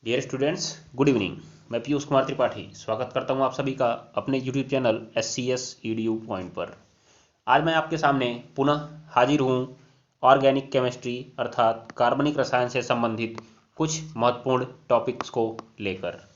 Dear students, good evening. मैं पीयूष कुमार त्रिपाठी स्वागत करता हूं आप सभी का अपने YouTube channel SCS EDU point पर। आज मैं आपके सामने पुनः हाजिर हूं ऑर्गेनिक केमिस्ट्री अर्थात कार्बनिक रसायन से संबंधित कुछ महत्वपूर्ण टॉपिक्स को लेकर।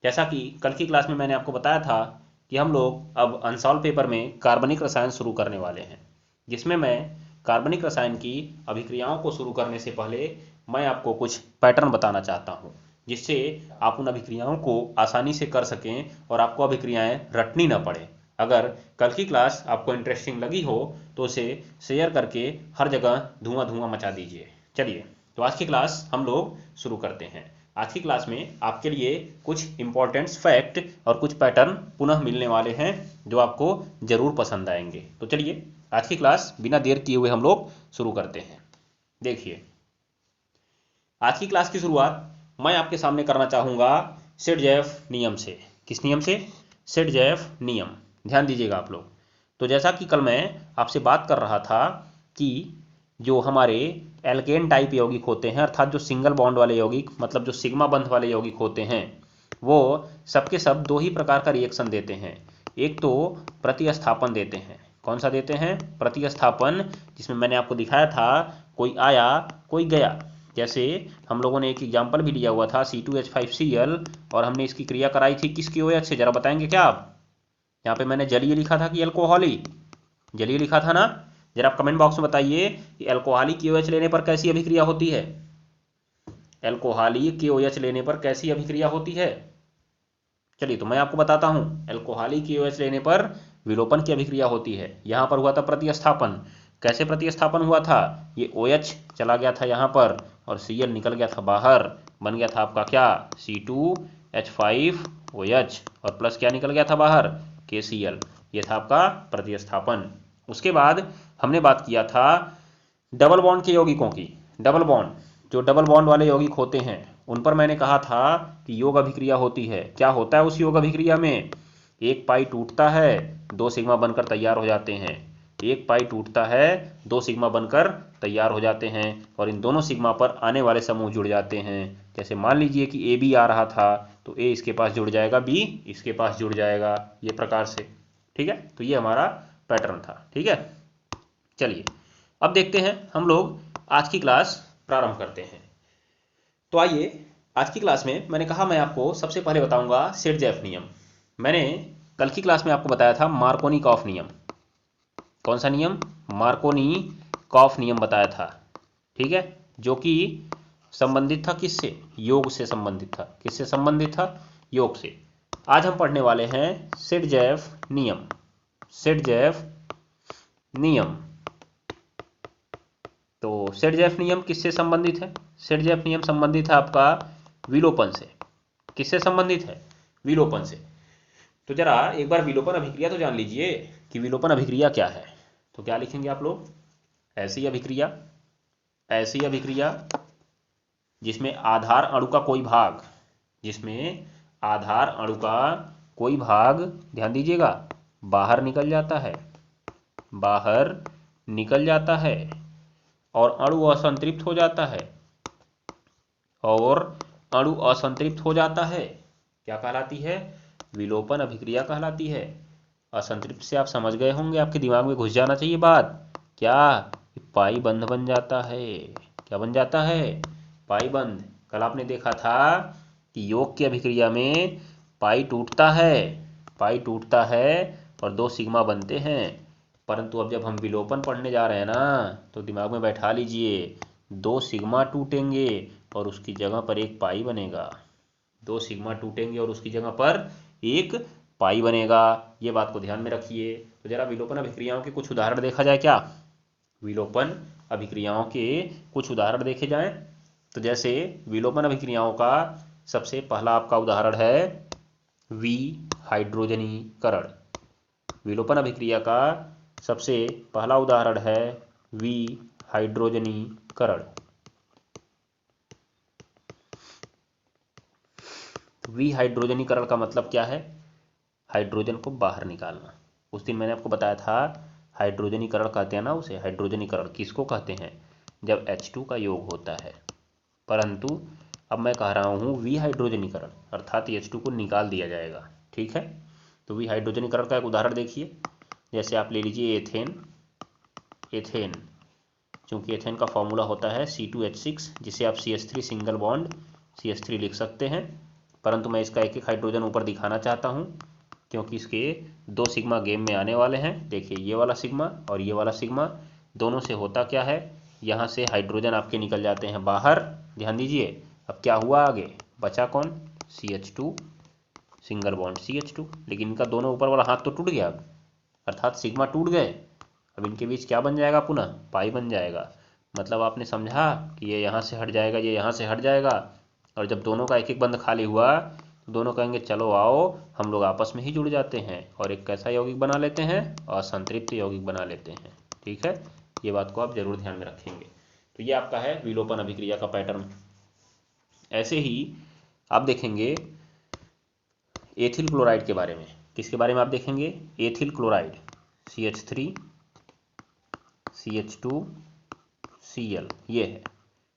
जैसा कि कल की क्लास में मैंने आपको बताया था कि हम लोग अब अनसॉल्व पेपर में कार्बनिक रसायन शुरू करने वाले हैं, जिसमें मैं कार्बनिक रसायन की अभिक्रियाओं को शुरू करने से पहले मैं आपको कुछ पैटर्न बताना चाहता हूं, जिससे आप उन अभिक्रियाओं को आसानी से कर सकें और आपको अभिक्रियाएं रटनी ना पड़े। अगर कल की क्लास आपको इंटरेस्टिंग लगी हो तो उसे शेयर करके हर जगह धुआं धुआं मचा दीजिए। चलिए, तो आज की क्लास हम लोग शुरू करते हैं। आज की क्लास में आपके लिए कुछ इंपॉर्टेंट फैक्ट और कुछ पैटर्न पुनः मिलने वाले हैं जो आपको जरूर पसंद आएंगे। तो चलिए, आज की क्लास बिना देर किए हुए हम लोग शुरू करते हैं। देखिए, आज की क्लास की शुरुआत मैं आपके सामने करना चाहूँगा सेट-जेफ नियम से। किस नियम से? सेट-जेफ नियम। ध्यान दीजिएगा आप लोग। तो जैसा कि कल मैं आपसे बात कर रहा था कि जो हमारे एल्केन टाइप यौगिक होते हैं, अर्थात जो सिंगल बॉन्ड वाले यौगिक, मतलब जो सिग्मा बंध वाले यौगिक होते हैं, वो सबके सब दो ही प्रकार का रिएक्शन देते हैं। एक तो प्रतिस्थापन देते हैं। कौन सा देते हैं? प्रतिस्थापन, जिसमें मैंने आपको दिखाया था कोई आया कोई गया। जैसे हम लोगों ने एक एग्जाम्पल भी लिया हुआ था C2H5Cl, और हमने इसकी क्रिया कराई थी किसकी OH से, जरा बताएंगे क्या आप? यहाँ पे मैंने जलीय लिखा था कि अल्कोहली? जलीय लिखा था ना? जरा आप कमेंट बॉक्स में बताइए कि अल्कोहली की OH लेने पर कैसी अभिक्रिया होती है। अल्कोहली की OH लेने पर कैसी अभिक्रिया होती है? चलिए, तो मैं आपको बताता हूँ। अल्कोहली की OH लेने पर विलोपन की अभिक्रिया होती है। यहाँ पर हुआ था प्रतिस्थापन। कैसे प्रतिस्थापन हुआ था? ये OH चला गया था यहाँ पर और Cl निकल गया था बाहर, बन गया था आपका क्या? C2H5OH, और प्लस क्या निकल गया था बाहर? KCl। ये था आपका प्रतिस्थापन। उसके बाद हमने बात किया था डबल बॉन्ड के यौगिकों की। डबल बॉन्ड, जो डबल बॉन्ड वाले यौगिक होते हैं, उन पर मैंने कहा था कि योग अभिक्रिया होती है। क्या होता है उस योग अभिक्रिया में? एक पाई टूटता है, दो सिग्मा बनकर तैयार हो जाते हैं। एक पाई टूटता है, दो सिग्मा बनकर तैयार हो जाते हैं, और इन दोनों सिग्मा पर आने वाले समूह जुड़ जाते हैं। जैसे मान लीजिए कि AB आ रहा था, तो A इसके पास जुड़ जाएगा, B इसके पास जुड़ जाएगा, ये प्रकार से। ठीक है, तो ये हमारा पैटर्न था। ठीक है, चलिए अब देखते हैं हम लोग आज की क्लास प्रारंभ करते हैं। तो आइए, आज की क्लास में मैंने कहा मैं आपको सबसे पहले बताऊंगा सेट-जेफ नियम। मैंने कल की क्लास में आपको बताया था मार्कोनी-कॉफ नियम। कौन सा नियम? मार्कोनी-कॉफ नियम बताया था। ठीक है, जो कि संबंधित था किससे? योग से संबंधित था। किससे संबंधित था? योग से। आज हम पढ़ने वाले हैं सेट-जेफ नियम। सेट-जेफ नियम। तो सेट-जेफ नियम किससे संबंधित है? सेट-जेफ नियम संबंधित है आपका विलोपन से। किससे संबंधित है? विलोपन से। तो जरा एक बार विलोपन अभिक्रिया तो जान लीजिए कि विलोपन अभिक्रिया क्या है। तो क्या लिखेंगे आप लोग? ऐसी अभिक्रिया, ऐसी अभिक्रिया जिसमें आधार अणु का कोई भाग, जिसमें आधार अणु का कोई भाग, ध्यान दीजिएगा, बाहर निकल जाता है, बाहर निकल जाता है, और अणु असंतृप्त हो जाता है, और अणु असंतृप्त हो जाता है। क्या कहलाती है? विलोपन अभिक्रिया कहलाती है। असंतृप्त से आप समझ गए होंगे, आपके दिमाग में घुस जाना चाहिए बात। क्या? पाई बंध बन जाता है। क्या बन जाता है? पाई बंध। कल आपने देखा था कि योग की अभिक्रिया में पाई टूटता है, पाई टूटता है और दो सिग्मा बनते हैं। परंतु अब जब हम विलोपन पढ़ने जा रहे हैं ना, तो दिमाग में बैठा लीजिए, दो सिग्मा टूटेंगे और उसकी जगह पर एक पाई बनेगा। दो सिग्मा टूटेंगे और उसकी जगह पर एक पाई बनेगा। ये बात को ध्यान में रखिए। तो जरा विलोपन अभिक्रियाओं के कुछ उदाहरण देखा जाए क्या? विलोपन अभिक्रियाओं के कुछ उदाहरण देखे जाएं। तो जैसे विलोपन अभिक्रियाओं का सबसे पहला आपका उदाहरण है विहाइड्रोजनीकरण। विलोपन अभिक्रिया का सबसे पहला उदाहरण है विहाइड्रोजनीकरण। विहाइड्रोजनीकरण का मतलब क्या है? हाइड्रोजन को बाहर निकालना। उस दिन मैंने आपको बताया था हाइड्रोजनीकरण कहते हैं ना उसे। हाइड्रोजनीकरण किसको कहते हैं? जब H2 का योग होता है, परंतु अब मैं कह रहा हूँ विहाइड्रोजनीकरण, अर्थात H2 को निकाल दिया जाएगा। ठीक है, तो विहाइड्रोजनीकरण का एक उदाहरण देखिए, जैसे आप ले लीजिए एथेन, चूंकि एथेन का फॉर्मूला होता है C2H6, जिसे आप CH3 सिंगल बॉन्ड CH3 लिख सकते हैं, परंतु मैं इसका एक एक हाइड्रोजन ऊपर दिखाना चाहता हूँ क्योंकि इसके 2 सिग्मा गेम में आने वाले हैं। देखिए ये वाला सिग्मा और ये वाला सिग्मा, दोनों से होता क्या है, यहाँ से हाइड्रोजन आपके निकल जाते हैं बाहर। ध्यान दीजिए, अब क्या हुआ, आगे बचा कौन, CH2 सिंगल बॉन्ड CH2, लेकिन इनका दोनों ऊपर वाला हाथ तो टूट गया, अर्थात सिग्मा टूट गए। अब इनके बीच क्या बन जाएगा, पुनः पाई बन जाएगा। मतलब आपने समझा कि ये यहाँ से हट जाएगा, ये यहाँ से हट जाएगा, और जब दोनों का एक एक बंध खाली हुआ तो दोनों कहेंगे चलो आओ हम लोग आपस में ही जुड़ जाते हैं और एक कैसा यौगिक बना लेते हैं, असंतृप्त यौगिक बना लेते हैं। ठीक है, ये बात को आप जरूर ध्यान में रखेंगे। तो ये आपका है विलोपन अभिक्रिया का पैटर्न। ऐसे ही आप देखेंगे एथिल क्लोराइड के बारे में। किसके बारे में आप देखेंगे, ethyl chloride, CH3 CH2 Cl, ये है।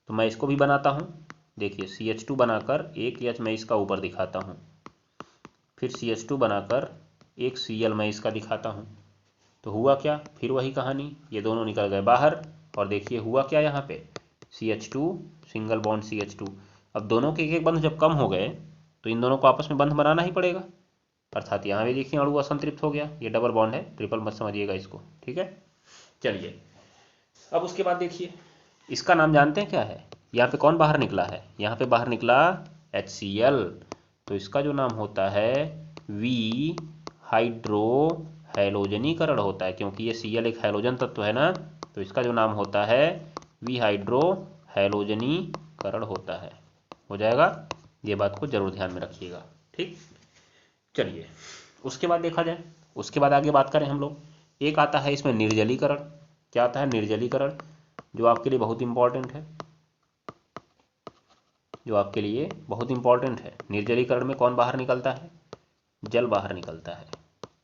तो मैं इसको भी बनाता हूँ, देखिए CH2 बनाकर एक H मैं इसका ऊपर दिखाता हूँ, फिर CH2 बनाकर एक Cl मैं इसका दिखाता हूँ। तो हुआ क्या, फिर वही कहानी, ये दोनों निकल गए बाहर, और देखिए हुआ क्या यहाँ पे, CH2 सिंगल बॉन्ड CH2। अब दोनों के एक एक बंध जब कम हो गए तो इन दोनों को आपस में बंध बनाना ही पड़ेगा, अर्थात यहाँ भी देखिए अणु असंतृप्त हो गया, ये डबल बॉन्ड है, ट्रिपल मत समझिएगा इसको। ठीक है, चलिए अब उसके बाद देखिए इसका नाम जानते हैं क्या है, यहाँ पे कौन बाहर निकला है, यहाँ पे बाहर निकला HCl, तो इसका जो नाम होता है वी हाइड्रो हैलोजनीकरण होता है, क्योंकि ये Cl एक हैलोजन तत्व है ना, तो इसका जो नाम होता है वी हाइड्रो हैलोजनीकरण होता है। हो जाएगा, ये बात को जरूर ध्यान में रखिएगा। ठीक, चलिए उसके बाद देखा जाए, उसके बाद आगे बात करें हम लोग, एक आता है इसमें निर्जलीकरण। क्या आता है, निर्जलीकरण, जो आपके लिए बहुत इंपॉर्टेंट है, जो आपके लिए बहुत इंपॉर्टेंट है। निर्जलीकरण में कौन बाहर निकलता है, जल बाहर निकलता है,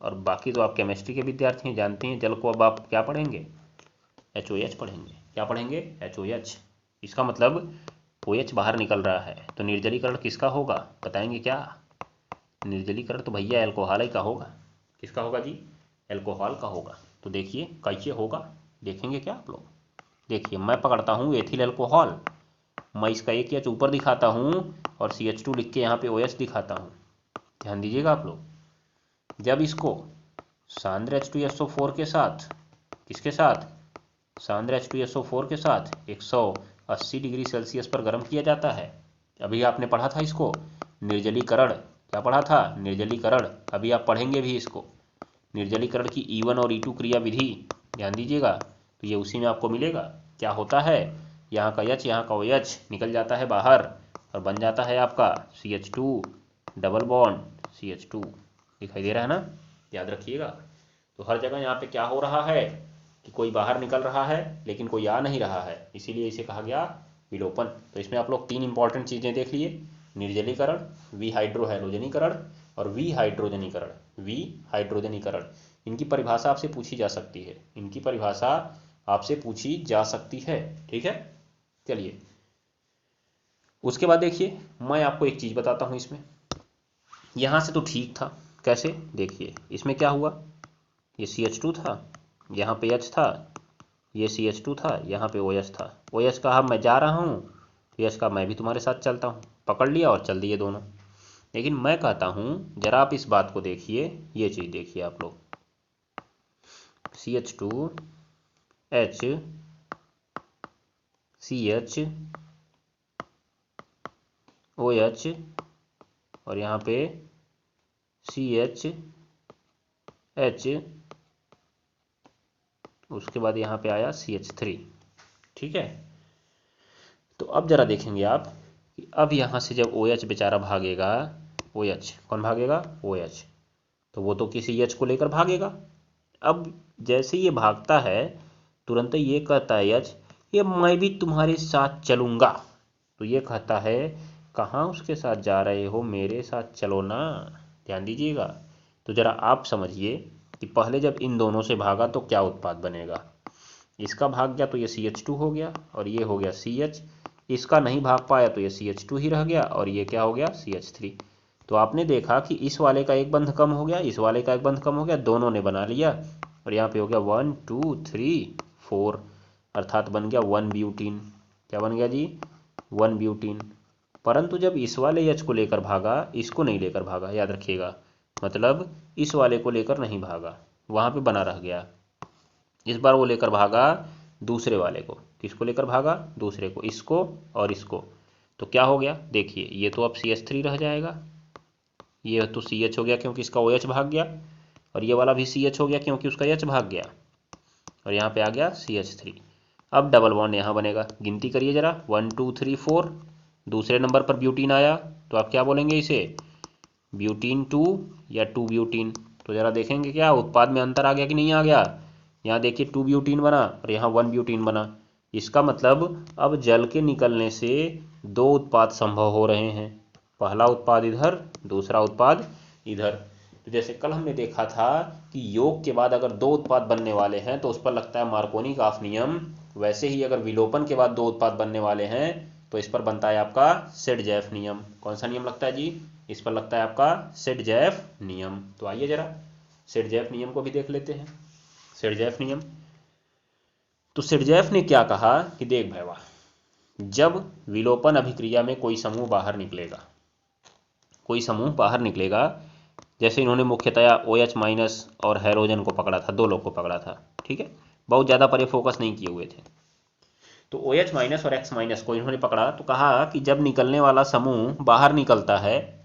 और बाकी तो आप केमिस्ट्री के विद्यार्थी हैं, जानते हैं जल को अब आप क्या पढ़ेंगे, HOH पढ़ेंगे। क्या पढ़ेंगे, HOH। इसका मतलब OH बाहर निकल रहा है, तो निर्जलीकरण किसका होगा, बताएंगे क्या, निर्जलीकरण तो भैया एल्कोहल ही का होगा। किसका होगा जी, एल्कोहल का होगा। तो देखिए कैसे होगा, देखेंगे क्या आप लोग। देखिए मैं पकड़ता हूँ एथिल एल्कोहल, मैं इसका एक H ऊपर दिखाता हूँ और CH2 लिख के यहाँ पे OH दिखाता हूँ। ध्यान दीजिएगा आप लोग, जब इसको सांद्र H2SO4 के साथ, किसके साथ, सांद्र H2SO4 के साथ 180 डिग्री सेल्सियस पर गर्म किया जाता है। अभी आपने पढ़ा था इसको निर्जलीकरण, क्या पढ़ा था, निर्जलीकरण, अभी आप पढ़ेंगे भी इसको, निर्जलीकरण की E1 और E2 क्रिया विधि, ध्यान दीजिएगा। तो ये उसी में आपको मिलेगा। क्या होता है, यहाँ का H यहाँ का OH निकल जाता है बाहर और बन जाता है आपका CH2 डबल बॉन्ड CH2, दिखाई दे रहा है ना, याद रखिएगा। तो हर जगह यहाँ पे क्या हो रहा है कि कोई बाहर निकल रहा है लेकिन कोई आ नहीं रहा है, इसीलिए इसे कहा गया विलोपन। तो इसमें आप लोग 3 इंपॉर्टेंट चीज़ें देख लिए, निर्जलीकरण, विहाइड्रोहैलोजनीकरण और विहाइड्रोजनीकरण। इनकी परिभाषा आपसे पूछी जा सकती है, इनकी परिभाषा आपसे पूछी जा सकती है। ठीक है, चलिए उसके बाद देखिए मैं आपको एक चीज़ बताता हूँ, इसमें यहाँ से तो ठीक था, कैसे, देखिए इसमें क्या हुआ, ये CH2 था, यहाँ पे H था, ये CH2 था, यहाँ पे OH था। OH कहा मैं जा रहा हूँ, H का मैं भी तुम्हारे साथ चलता हूँ, पकड़ लिया और चल दिए दोनों। लेकिन मैं कहता हूँ जरा आप इस बात को देखिए, ये चीज़ देखिए आप लोग, CH2 H CH OH और यहाँ पे CH H, उसके बाद यहाँ पे आया CH3। ठीक है, तो अब जरा देखेंगे आप कि अब यहाँ से जब OH बेचारा भागेगा, OH कौन भागेगा, OH, तो वो तो किसी H को लेकर भागेगा। अब जैसे ये भागता है तुरंत ये कहता है H, ये मैं भी तुम्हारे साथ चलूँगा। तो ये कहता है कहाँ उसके साथ जा रहे हो, मेरे साथ चलो ना, ध्यान दीजिएगा। तो जरा आप समझिए कि पहले जब इन दोनों से भागा तो क्या उत्पाद बनेगा, इसका भाग गया तो ये CH2 हो गया और ये हो गया CH, इसका नहीं भाग पाया तो ये CH2 ही रह गया और ये क्या हो गया CH3। तो आपने देखा कि इस वाले का एक बंध कम हो गया, इस वाले का एक बंध कम हो गया, दोनों ने बना लिया और यहाँ पे हो गया 1 2 3 4, अर्थात बन गया 1 ब्यूटीन। क्या बन गया जी? 1 ब्यूटीन। परंतु जब इस वाले H को लेकर भागा, इसको नहीं लेकर भागा, याद रखिएगा, मतलब इस वाले को लेकर नहीं भागा, वहाँ पे बना रह गया। इस बार वो लेकर भागा दूसरे वाले को। किसको लेकर भागा? दूसरे को, इसको और इसको। तो क्या हो गया? देखिए, ये तो अब CH3 रह जाएगा, ये तो CH हो गया क्योंकि इसका OH भाग गया, और ये वाला भी CH हो गया क्योंकि उसका H भाग गया, और यहाँ पे आ गया CH3। अब डबल बॉन्ड यहाँ बनेगा। गिनती करिए जरा, 1 2 3 4। दूसरे नंबर पर ब्यूटीन आया तो आप क्या बोलेंगे इसे? ब्यूटीन 2 या 2 ब्यूटीन। तो जरा देखेंगे क्या उत्पाद में अंतर आ गया कि नहीं आ गया। यहाँ देखिए 2 ब्यूटीन बना और यहाँ 1 ब्यूटीन बना। इसका मतलब अब जल के निकलने से दो उत्पाद संभव हो रहे हैं, पहला उत्पाद इधर, दूसरा उत्पाद इधर। तो जैसे कल हमने देखा था कि योग के बाद अगर दो उत्पाद बनने वाले हैं तो उस पर लगता है मार्कोनी-काफ नियम, वैसे ही अगर विलोपन के बाद दो उत्पाद बनने वाले हैं तो इस पर बनता है आपका सेट-जैफ नियम। कौन सा नियम लगता है जी? इस पर लगता है आपका सेट-जैफ नियम। तो आइए जरा सेट-जैफ नियम को भी देख लेते हैं। सेट-जैफ नियम, तो सेट-जैफ ने क्या कहा कि देख भाई वाह, जब विलोपन अभिक्रिया में कोई समूह बाहर निकलेगा, कोई समूह बाहर निकलेगा, जैसे इन्होंने मुख्यतया OH माइनस और हाइड्रोजन को पकड़ा था, दो लोग को पकड़ा था, ठीक है, बहुत ज़्यादा परे फोकस नहीं किए हुए थे। तो OH माइनस और X माइनस को इन्होंने पकड़ा तो कहा कि जब निकलने वाला समूह बाहर निकलता है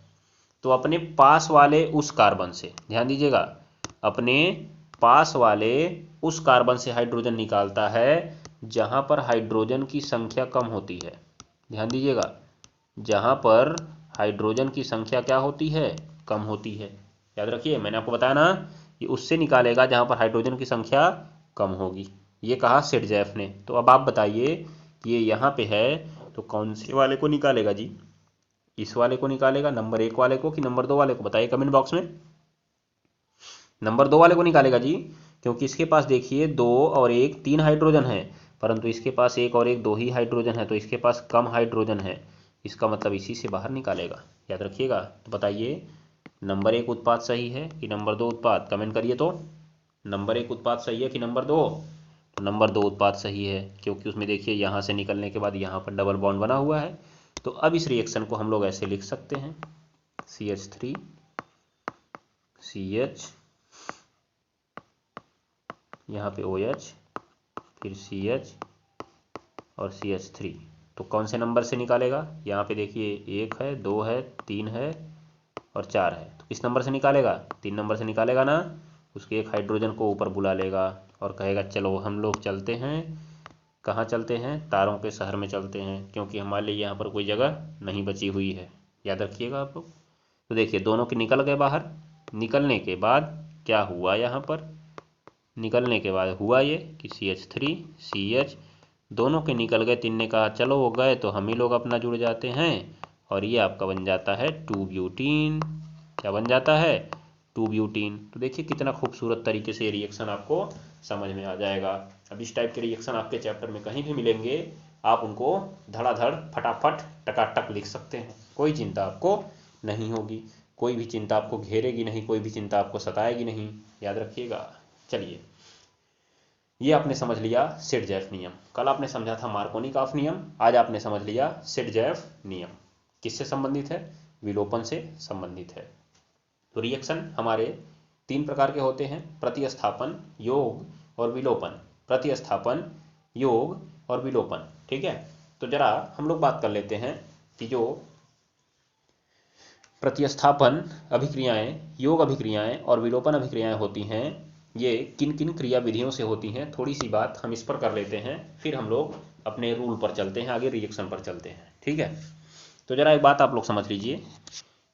तो अपने पास वाले उस कार्बन से, ध्यान दीजिएगा, अपने पास वाले उस कार्बन से हाइड्रोजन निकालता है जहां पर हाइड्रोजन की संख्या कम होती है। ध्यान दीजिएगा, जहां पर हाइड्रोजन की संख्या क्या होती है? कम होती है। याद रखिए, मैंने आपको बताया ना कि उससे निकालेगा जहां पर हाइड्रोजन की संख्या कम होगी। ये कहा सेट-जैफ ने। तो अब आप बताइए कि ये यहाँ पे है तो कौन से वाले को निकालेगा जी? इस वाले को निकालेगा, नंबर 1 वाले को कि नंबर 2 वाले को? बताइए कमेंट बॉक्स में। नंबर 2 वाले को निकालेगा जी, क्योंकि इसके पास देखिए 2 और 1 3 हाइड्रोजन है, परंतु इसके पास 1 और 1 2 ही हाइड्रोजन है, तो इसके पास कम हाइड्रोजन है, इसका मतलब इसी से बाहर निकालेगा। याद रखिएगा। तो बताइए नंबर 1 उत्पाद सही है कि नंबर 2 उत्पाद? कमेंट करिए। तो नंबर 1 उत्पाद सही है कि नंबर 2? तो नंबर 2 उत्पाद सही है, क्योंकि उसमें देखिए यहाँ से निकलने के बाद यहाँ पर डबल बॉन्ड बना हुआ है। तो अब इस रिएक्शन को हम लोग ऐसे लिख सकते हैं, CH3 CH, यहाँ पे OH, फिर CH और CH3। तो कौन से नंबर से निकालेगा? यहाँ पे देखिए 1 है, 2 है, 3 है और 4 है। तो किस नंबर से निकालेगा? 3 नंबर से निकालेगा ना। उसके एक हाइड्रोजन को ऊपर बुला लेगा और कहेगा चलो हम लोग चलते हैं। कहाँ चलते हैं? तारों के शहर में चलते हैं, क्योंकि हमारे लिए यहाँ पर कोई जगह नहीं बची हुई है। याद रखिएगा आप लोग। तो देखिए दोनों के निकल गए बाहर। निकलने के बाद क्या हुआ? यहाँ पर निकलने के बाद हुआ ये कि CH3 CH दोनों के निकल गए। 3 ने कहा चलो वो गए तो हम ही लोग अपना जुड़ जाते हैं, और ये आपका बन जाता है 2 ब्यूटीन। क्या बन जाता है? 2 ब्यूटीन। तो देखिए कितना खूबसूरत तरीके से ये रिएक्शन आपको समझ में आ जाएगा। अब इस टाइप के रिएक्शन आपके चैप्टर में कहीं भी मिलेंगे, आप उनको धड़ाधड़ फटाफट टकाटक लिख सकते हैं, कोई चिंता आपको नहीं होगी, कोई भी चिंता आपको घेरेगी नहीं, कोई भी चिंता आपको सताएगी नहीं। याद रखिएगा। चलिए, ये आपने समझ लिया सेट-जैफ नियम। कल आपने समझा था मार्कोनी-काफ नियम, आज आपने समझ लिया सेट-जैफ नियम। किससे संबंधित है? विलोपन से संबंधित है। तो रिएक्शन हमारे 3 प्रकार के होते हैं, प्रतिस्थापन, योग और विलोपन। प्रतिस्थापन, योग और विलोपन, ठीक है। तो जरा हम लोग बात कर लेते हैं कि जो प्रतिस्थापन अभिक्रियाएं, योग अभिक्रियाएं और विलोपन अभिक्रियाएं होती हैं, ये किन किन क्रिया विधियों से होती हैं। थोड़ी सी बात हम इस पर कर लेते हैं, फिर हम लोग अपने रूल पर चलते हैं, आगे रिएक्शन पर चलते हैं, ठीक है। तो जरा एक बात आप लोग समझ लीजिए,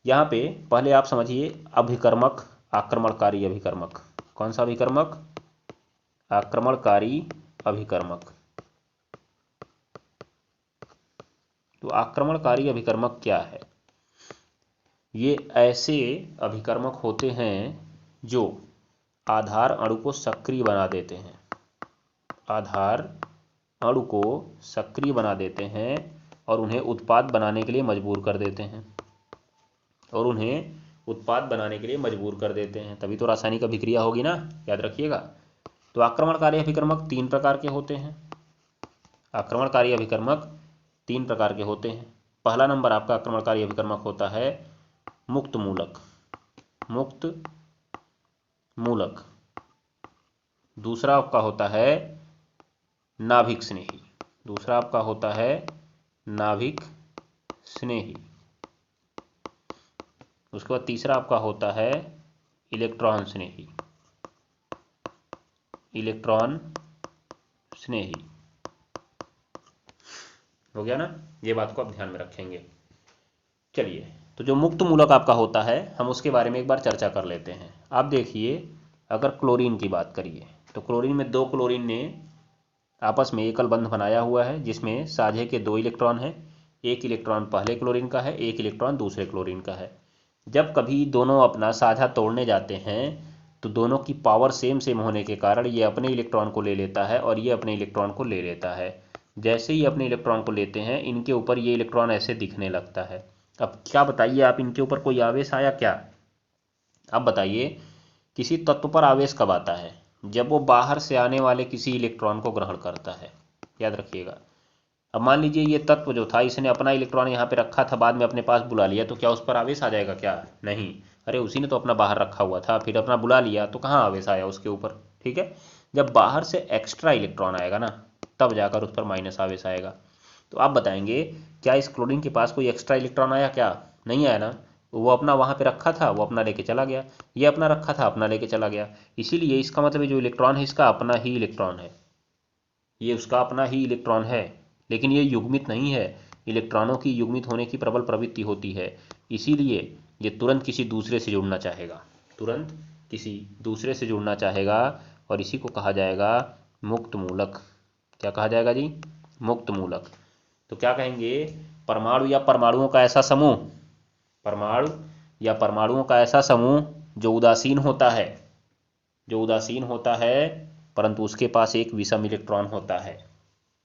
यहाँ पे पहले आप समझिए अभिकर्मक, आक्रमणकारी अभिकर्मक। कौन सा अभिकर्मक? आक्रमणकारी अभिकर्मक। तो आक्रमणकारी अभिकर्मक क्या है? ये ऐसे अभिकर्मक होते हैं जो आधार अणु को सक्रिय बना देते हैं, आधार अणु को सक्रिय बना देते हैं और उन्हें उत्पाद बनाने के लिए मजबूर कर देते हैं, और उन्हें उत्पाद बनाने के लिए मजबूर कर देते हैं, तभी तो रासायनिक अभिक्रिया होगी ना, याद रखिएगा। तो आक्रमणकारी अभिकर्मक 3 प्रकार के होते हैं। आक्रमणकारी अभिकर्मक 3 प्रकार के होते हैं। पहला नंबर आपका आक्रमणकारी अभिकर्मक होता है मुक्त मूलक, मुक्त मूलक। दूसरा आपका होता है नाभिक स्नेही, दूसरा आपका होता है नाभिक स्नेही। उसके बाद तीसरा आपका होता है इलेक्ट्रॉन स्नेही, इलेक्ट्रॉन स्नेही। हो गया ना, ये बात को आप ध्यान में रखेंगे। चलिए, तो जो मुक्त मूलक आपका होता है हम उसके बारे में एक बार चर्चा कर लेते हैं। आप देखिए, अगर क्लोरीन की बात करिए तो क्लोरीन में 2 क्लोरीन ने आपस में एकल बंध बनाया हुआ है, जिसमें साझे के 2 इलेक्ट्रॉन हैं। एक इलेक्ट्रॉन पहले क्लोरीन का है, एक इलेक्ट्रॉन दूसरे क्लोरीन का है। जब कभी दोनों अपना साझा तोड़ने जाते हैं तो दोनों की पावर सेम सेम होने के कारण ये अपने इलेक्ट्रॉन को ले लेता है और ये अपने इलेक्ट्रॉन को ले लेता है। जैसे ही अपने इलेक्ट्रॉन को लेते हैं, इनके ऊपर ये इलेक्ट्रॉन ऐसे दिखने लगता है। अब क्या बताइए आप, इनके ऊपर कोई आवेश आया क्या? अब बताइए, किसी तत्व पर आवेश कब आता है? जब वो बाहर से आने वाले किसी इलेक्ट्रॉन को ग्रहण करता है, याद रखिएगा। अब मान लीजिए ये तत्व जो था, इसने अपना इलेक्ट्रॉन यहाँ पे रखा था, बाद में अपने पास बुला लिया, तो क्या उस पर आवेश आ जाएगा क्या? नहीं। अरे उसी ने तो अपना बाहर रखा हुआ था, फिर अपना बुला लिया, तो कहाँ आवेश आया उसके ऊपर? ठीक है, जब बाहर से एक्स्ट्रा इलेक्ट्रॉन आएगा ना, तब जाकर उस पर माइनस आवेश आएगा। तो आप बताएंगे, क्या इस क्लोरीन के पास कोई एक्स्ट्रा इलेक्ट्रॉन आया क्या? नहीं आया ना। वो अपना वहाँ पे रखा था, वो अपना लेके चला गया। ये अपना रखा था, अपना लेके चला गया। इसीलिए इसका मतलब जो इलेक्ट्रॉन है, इसका अपना ही इलेक्ट्रॉन है, ये उसका अपना ही इलेक्ट्रॉन है। लेकिन ये युग्मित नहीं है। इलेक्ट्रॉनों की युग्मित होने की प्रबल प्रवृत्ति होती है, इसीलिए ये तुरंत किसी दूसरे से जुड़ना चाहेगा, तुरंत किसी दूसरे से जुड़ना चाहेगा, और इसी को कहा जाएगा मुक्त मूलक। क्या कहा जाएगा जी? मुक्त मूलक। तो क्या कहेंगे? परमाणु या परमाणुओं का ऐसा समूह, परमाणु या परमाणुओं का ऐसा समूह जो उदासीन होता है, जो उदासीन होता है, परंतु उसके पास एक विषम इलेक्ट्रॉन होता है,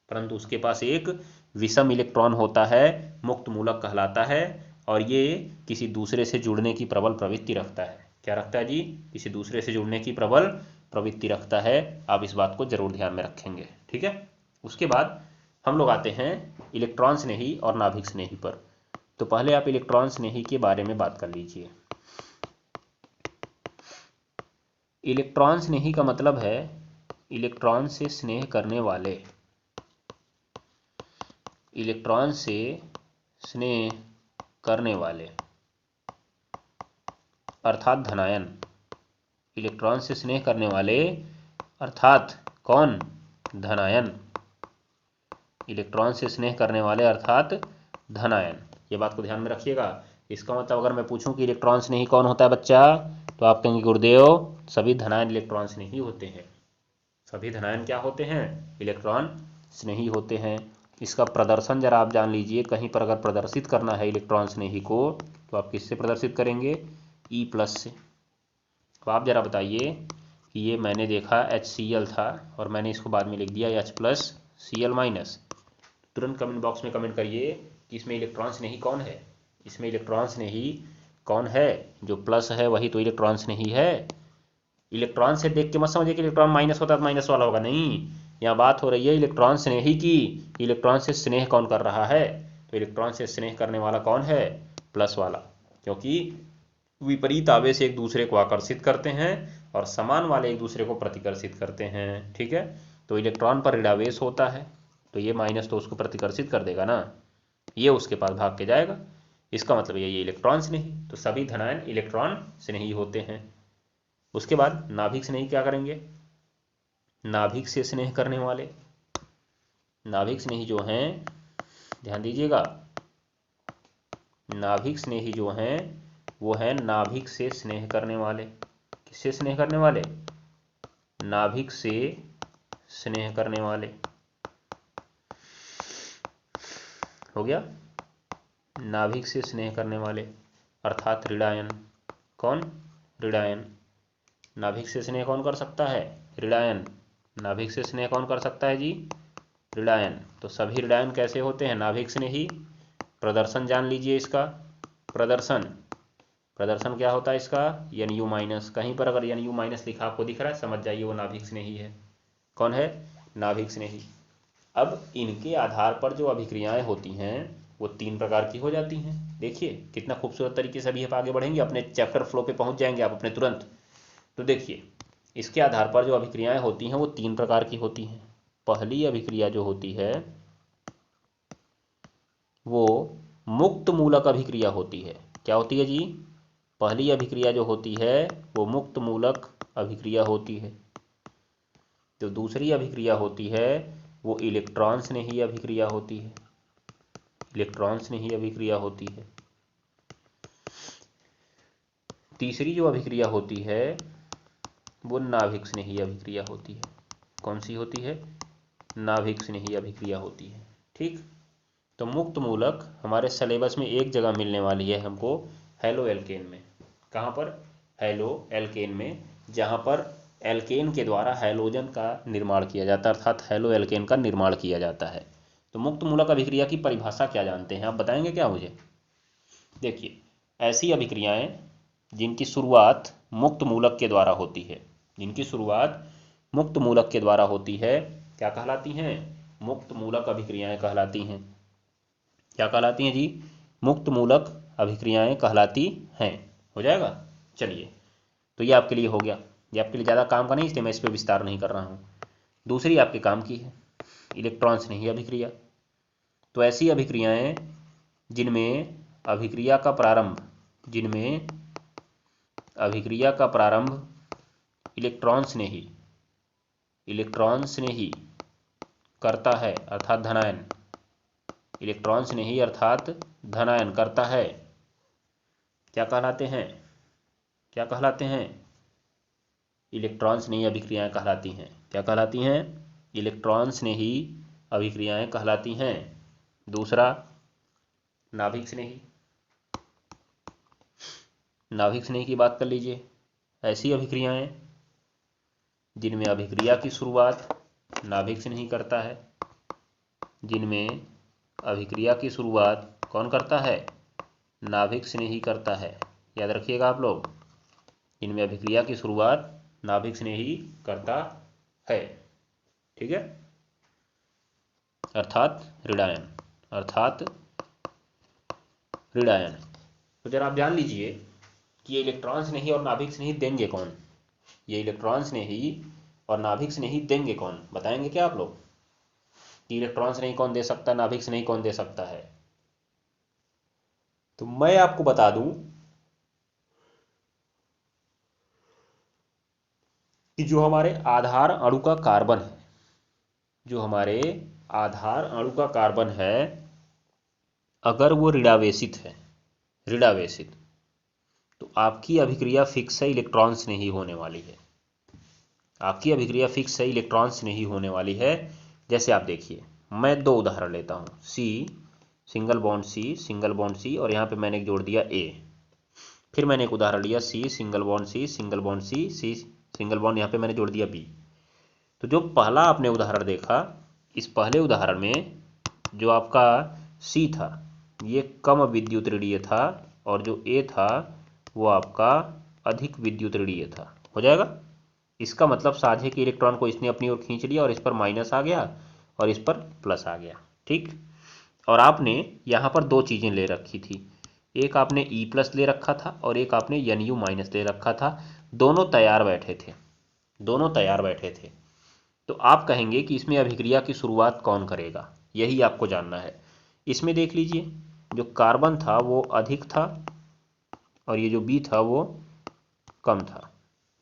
परंतु उसके पास एक विषम इलेक्ट्रॉन होता है, मुक्त मूलक कहलाता है। और ये किसी दूसरे से जुड़ने की प्रबल प्रवृत्ति रखता है। क्या रखता है जी? किसी दूसरे से जुड़ने की प्रबल प्रवृत्ति रखता है। आप इस बात को जरूर ध्यान में रखेंगे, ठीक है। उसके बाद हम लोग आते हैं इलेक्ट्रॉन स्नेही और नाभिक स्नेही पर। तो पहले आप इलेक्ट्रॉन स्नेही के बारे में बात कर लीजिए। इलेक्ट्रॉन स्नेही का मतलब है इलेक्ट्रॉन से स्नेह करने वाले, इलेक्ट्रॉन से स्नेह करने वाले, अर्थात धनायन। इलेक्ट्रॉन से स्नेह करने वाले अर्थात कौन? धनायन। इलेक्ट्रॉन से स्नेह करने वाले अर्थात धनायन। ये बात को ध्यान में रखिएगा। इसका मतलब अगर मैं पूछूं कि इलेक्ट्रॉन स्नेही कौन होता है बच्चा, तो आप कहेंगे गुरुदेव सभी धनायन इलेक्ट्रॉन स्नेही होते हैं। सभी धनायन क्या होते हैं? इलेक्ट्रॉन स्नेही होते हैं। इसका प्रदर्शन जरा आप जान लीजिए। कहीं पर अगर प्रदर्शित करना है इलेक्ट्रॉन स्नेही को, तो आप किससे प्रदर्शित करेंगे? E+ से। तो आप जरा बताइए कि ये मैंने देखा HCl था और मैंने इसको बाद में लिख दिया H+Cl-। तुरंत कमेंट बॉक्स में कमेंट करिए कि इसमें इलेक्ट्रॉन स्नेही कौन है। इसमें इलेक्ट्रॉन स्नेही कौन है? जो प्लस है वही तो इलेक्ट्रॉन स्नेही है। इलेक्ट्रॉन से देख के मत समझिए कि इलेक्ट्रॉन माइनस होता है तो माइनस वाला होगा, नहीं। यहाँ बात हो रही है इलेक्ट्रॉन स्नेही की। इलेक्ट्रॉन से स्नेह कौन कर रहा है? तो इलेक्ट्रॉन से स्नेह करने वाला कौन है? प्लस वाला। क्योंकि विपरीत आवेश एक दूसरे को आकर्षित करते हैं और समान वाले एक दूसरे को प्रतिकर्षित करते हैं, ठीक है। तो इलेक्ट्रॉन पर ऋणावेश होता है, तो ये माइनस तो उसको प्रतिकर्षित कर देगा ना, ये उसके पास भाग के जाएगा। इसका मतलब ये इलेक्ट्रॉन स्नेही। तो सभी धनायन इलेक्ट्रॉन स्नेही होते हैं। उसके बाद नाभिक स्नेही क्या करेंगे? नाभिक से स्नेह करने वाले, नाभिक स्नेही जो हैं, ध्यान दीजिएगा, नाभिक स्नेही जो हैं वो हैं नाभिक से स्नेह करने वाले। किससे स्नेह करने वाले? नाभिक से स्नेह करने वाले। हो गया? नाभिक से स्नेह करने वाले अर्थात ऋणायन। कौन? ऋणायन। नाभिक से स्नेह कौन कर सकता है? ऋणायन। नाभिक से स्नेह कौन कर सकता है जी? ऋणायन। तो सभी ऋणायन कैसे होते हैं? नाभिक स्नेही। प्रदर्शन जान लीजिए इसका, प्रदर्शन क्या होता है इसका? NU minus. कहीं पर अगर NU माइनस लिखा आपको दिख रहा है, समझ जाइए वो नाभिक स्नेही है। कौन है? नाभिक स्नेही। अब इनके आधार पर जो अभिक्रियाएं होती हैं वो 3 प्रकार की हो जाती हैं। देखिए कितना खूबसूरत तरीके से अभी आप आगे बढ़ेंगे, अपने चैप्टर फ्लो पे पहुंच जाएंगे आप अपने तुरंत। तो देखिए इसके आधार पर जो अभिक्रियाएं होती हैं वो 3 प्रकार की होती हैं। पहली अभिक्रिया जो होती है वो मुक्त मूलक अभिक्रिया होती है। क्या होती है जी? पहली अभिक्रिया जो होती है वो मुक्त मूलक अभिक्रिया होती है। जो दूसरी अभिक्रिया होती है वो इलेक्ट्रॉन स्नेही अभिक्रिया होती है। इलेक्ट्रॉन स्नेही अभिक्रिया होती है। तीसरी जो अभिक्रिया होती है वो नाभिक स्नेही अभिक्रिया होती है। कौन सी होती है? नाभिक स्नेही अभिक्रिया होती है। ठीक, तो मुक्त मूलक हमारे सिलेबस में एक जगह मिलने वाली है हमको, हैलो एल्केन में। कहाँ पर? हैलो एल्केन में, जहाँ पर एल्केन के द्वारा हैलोजन का निर्माण किया जाता है, अर्थात हैलो एल्केन का निर्माण किया जाता है। तो मुक्त मूलक अभिक्रिया की परिभाषा क्या जानते हैं आप? बताएंगे क्या मुझे? देखिए ऐसी अभिक्रियाएं जिनकी शुरुआत मुक्त मूलक के द्वारा होती है, जिनकी शुरुआत मुक्त मूलक के द्वारा होती है, क्या कहलाती हैं? मुक्त मूलक अभिक्रियाएं कहलाती हैं। क्या कहलाती हैं जी? मुक्त मूलक अभिक्रियाएं कहलाती हैं। हो जाएगा? चलिए, तो ये आपके लिए हो गया। ये आपके लिए ज़्यादा काम का नहीं, इसलिए मैं इस पर विस्तार नहीं कर रहा हूँ। दूसरी आपके काम की है इलेक्ट्रॉन स्नेही अभिक्रिया। तो ऐसी अभिक्रियाएं जिनमें अभिक्रिया का प्रारंभ इलेक्ट्रॉन स्नेही करता है, अर्थात धनायन। इलेक्ट्रॉन स्नेही अर्थात धनायन करता है। क्या कहलाते हैं? क्या कहलाते हैं? इलेक्ट्रॉन स्नेही अभिक्रियाएं कहलाती हैं। क्या कहलाती हैं? इलेक्ट्रॉन स्नेही अभिक्रियाएं कहलाती हैं। दूसरा नाभिक स्नेही। नाभिक स्नेही की बात कर लीजिए। ऐसी अभिक्रियाएं जिनमें अभिक्रिया की शुरुआत नाभिक स्नेही करता है, जिनमें अभिक्रिया की शुरुआत कौन करता है? नाभिक स्नेही करता है। याद रखिएगा आप लोग, इनमें अभिक्रिया की शुरुआत नाभिक स्नेही करता है। ठीक है, अर्थात ऋणायन। तो जरा आप जान लीजिए कि ये इलेक्ट्रॉन स्नेही और नाभिक स्नेही देंगे कौन? ये इलेक्ट्रॉन स्नेही और नाभिक स्नेही देंगे कौन? बताएंगे क्या आप लोग कि इलेक्ट्रॉन स्नेही कौन दे सकता है, नाभिक स्नेही कौन दे सकता है? तो मैं आपको बता दूं कि जो हमारे आधार अणु का कार्बन है, जो हमारे आधार अणु का कार्बन है, अगर वो ऋणावेशित है, तो आपकी अभिक्रिया फिक्स है, इलेक्ट्रॉन स्नेही होने वाली है। आपकी अभिक्रिया फिक्स है, इलेक्ट्रॉन स्नेही होने वाली है। जैसे आप देखिए, मैं 2 उदाहरण लेता हूँ। C सिंगल बॉन्ड C और यहाँ पे मैंने जोड़ दिया A। फिर मैंने एक उदाहरण लिया C single bond C single bond यहाँ पे मैंने जोड़ दिया B। तो जो पहला आपने उदाहरण देखा, इस पहले उदाहरण में जो आपका C था ये कम विद्युत ऋणीय था और जो A था वो आपका अधिक विद्युत ऋणीय था। हो जाएगा? इसका मतलब साझे के इलेक्ट्रॉन को इसने अपनी ओर खींच लिया और इस पर माइनस आ गया और इस पर प्लस आ गया। ठीक, और आपने यहाँ पर 2 चीज़ें ले रखी थी, एक आपने E+ ले रखा था और एक आपने NU- ले रखा था। दोनों तैयार बैठे थे। तो आप कहेंगे कि इसमें अभिक्रिया की शुरुआत कौन करेगा, यही आपको जानना है। इसमें देख लीजिए, जो कार्बन था वो अधिक था और ये जो B था वो कम था।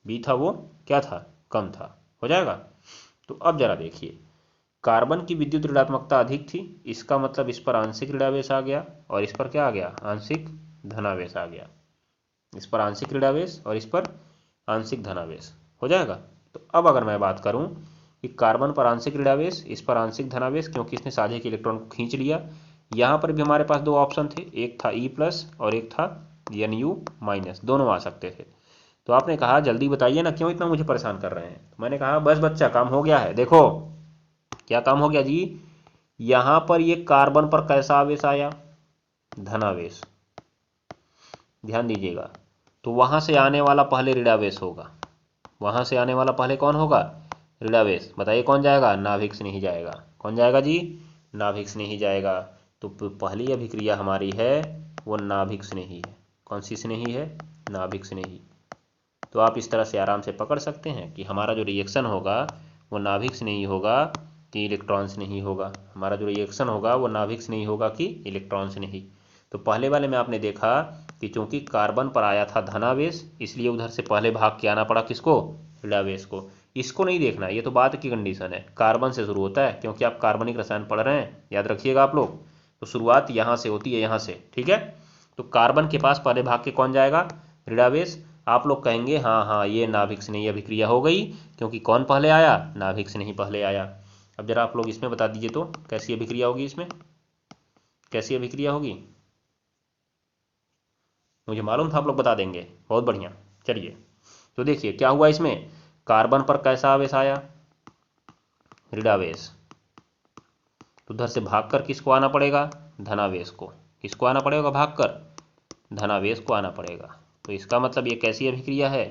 B था वो क्या था? कम था। हो जाएगा? तो अब जरा देखिए, कार्बन की विद्युत ऋणात्मकता अधिक थी, इसका मतलब इस पर आंशिक ऋणावेश आ गया और इस पर क्या आ गया? आंशिक धनावेश आ गया। इस पर आंशिक ऋणावेश और इस पर आंशिक धनावेश। हो जाएगा? तो अब अगर मैं बात करूं कि कार्बन पर आंशिक ऋणावेश, इस पर आंशिक धनावेश, क्योंकि इसने साझे के इलेक्ट्रॉन को खींच लिया। यहाँ पर भी हमारे पास 2 ऑप्शन थे, एक था E+ और एक था NU-, दोनों आ सकते थे। तो आपने कहा जल्दी बताइए ना, क्यों इतना मुझे परेशान कर रहे हैं? तो मैंने कहा बस बच्चा काम हो गया है। देखो क्या काम हो गया जी, यहां पर ये कार्बन पर कैसा आवेश आया, धनावेश, ध्यान दीजिएगा। तो वहां से आने वाला पहले ऋणावेश होगा, वहां से आने वाला पहले कौन होगा, ऋणावेश। बताइए कौन जाएगा, नाभिक स्नेही जाएगा। कौन जाएगा जी, नाभिक स्नेही जाएगा। तो पहली अभिक्रिया हमारी है वो नाभिक स्नेही है। कौन सी स्नेही है, नाभिक स्नेही। तो आप इस तरह से आराम से पकड़ सकते हैं कि हमारा जो रिएक्शन होगा वो नाभिक स्नेही होगा कि इलेक्ट्रॉन स्नेही होगा। हमारा जो रिएक्शन होगा वो नाभिक स्नेही होगा कि इलेक्ट्रॉन स्नेही। तो पहले वाले में आपने देखा कि चूंकि कार्बन पर आया था धनावेश, इसलिए उधर से पहले भाग के आना पड़ा किसको, ऋणावेश को। इसको नहीं देखना, ये तो बाद की कंडीशन है। कार्बन से शुरू होता है, क्योंकि आप कार्बनिक रसायन पढ़ रहे हैं, याद रखिएगा आप लोग। तो शुरुआत यहाँ से होती है, यहाँ से, ठीक है। तो कार्बन के पास पहले भाग के कौन जाएगा, ऋणावेश। आप लोग कहेंगे हाँ हाँ ये नाभिक स्नेही अभिक्रिया हो गई, क्योंकि कौन पहले आया, नाभिक स्नेही पहले आया। अब जरा आप लोग इसमें बता दीजिए तो कैसी अभिक्रिया होगी, इसमें कैसी अभिक्रिया होगी। मुझे मालूम था आप लोग बता देंगे, बहुत बढ़िया। चलिए तो देखिए क्या हुआ इसमें, कार्बन पर कैसा आवेश आया, ऋणावेश। तो उधर से भागकर किसको आना पड़ेगा, धनावेश को। किसको आना पड़ेगा भागकर, धनावेश को आना पड़ेगा। तो इसका मतलब ये कैसी अभिक्रिया है,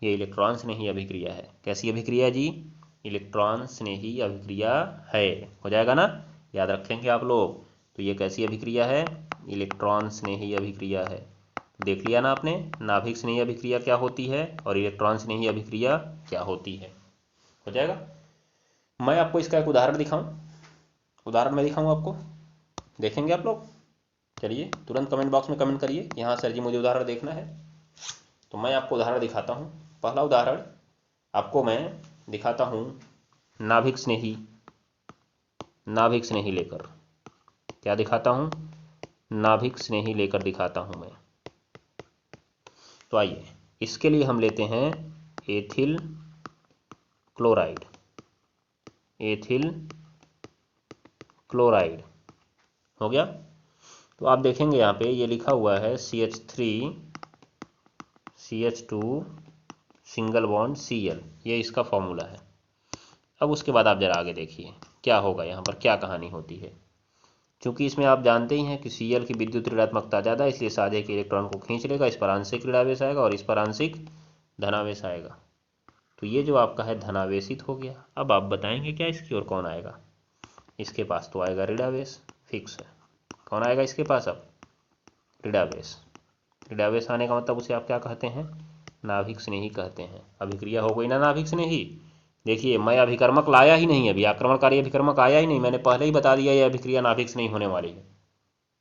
ये इलेक्ट्रॉन स्नेही अभिक्रिया है। कैसी अभिक्रिया जी, इलेक्ट्रॉन स्नेही अभिक्रिया है। हो जाएगा ना, याद रखेंगे आप लोग। तो ये कैसी अभिक्रिया है, इलेक्ट्रॉन स्नेही अभिक्रिया है। देख लिया ना आपने, नाभिक स्नेही अभिक्रिया क्या होती है और इलेक्ट्रॉन स्नेही अभिक्रिया क्या होती है। हो जाएगा। मैं आपको इसका एक उदाहरण दिखाऊं, उदाहरण मैं दिखाऊं आपको, देखेंगे आप लोग। चलिए तुरंत कमेंट बॉक्स में कमेंट करिए कि हाँ सर जी मुझे उदाहरण देखना है। तो मैं आपको उदाहरण दिखाता हूँ। पहला उदाहरण आपको मैं दिखाता हूँ नाभिक स्नेही, नाभिक स्नेही लेकर। क्या दिखाता हूँ, नाभिक स्नेही लेकर दिखाता हूँ मैं। तो आइए इसके लिए हम लेते हैं एथिल क्लोराइड, एथिल क्लोराइड। हो गया। तो आप देखेंगे यहाँ पे ये लिखा हुआ है CH3 CH2 single bond Cl, ये इसका फॉर्मूला है। अब उसके बाद आप जरा आगे देखिए क्या होगा, यहाँ पर क्या कहानी होती है। क्योंकि इसमें आप जानते ही हैं कि Cl की विद्युत ऋणात्मकता ज़्यादा, इसलिए साझे के इलेक्ट्रॉन को खींच लेगा, इस पर आंशिक ऋणावेश आएगा और इस पर आंशिक धनावेश आएगा। तो ये जो आपका है धनावेशित हो गया। अब आप बताएंगे क्या इसकी ओर कौन आएगा, इसके पास तो आएगा ऋणावेश, फिक्स है। कौन आएगा इसके पास, अब ऋणावेश। ऋणावेश आने का मतलब उसे आप क्या कहते हैं, नाभिक स्नेही कहते हैं। अभिक्रिया हो गई ना नाभिक स्नेही। देखिए मैं अभिकर्मक लाया ही नहीं, अभी आक्रमणकारी अभिकर्मक आया ही नहीं, मैंने पहले ही बता दिया ये अभिक्रिया नाभिक स्नेही होने वाली है।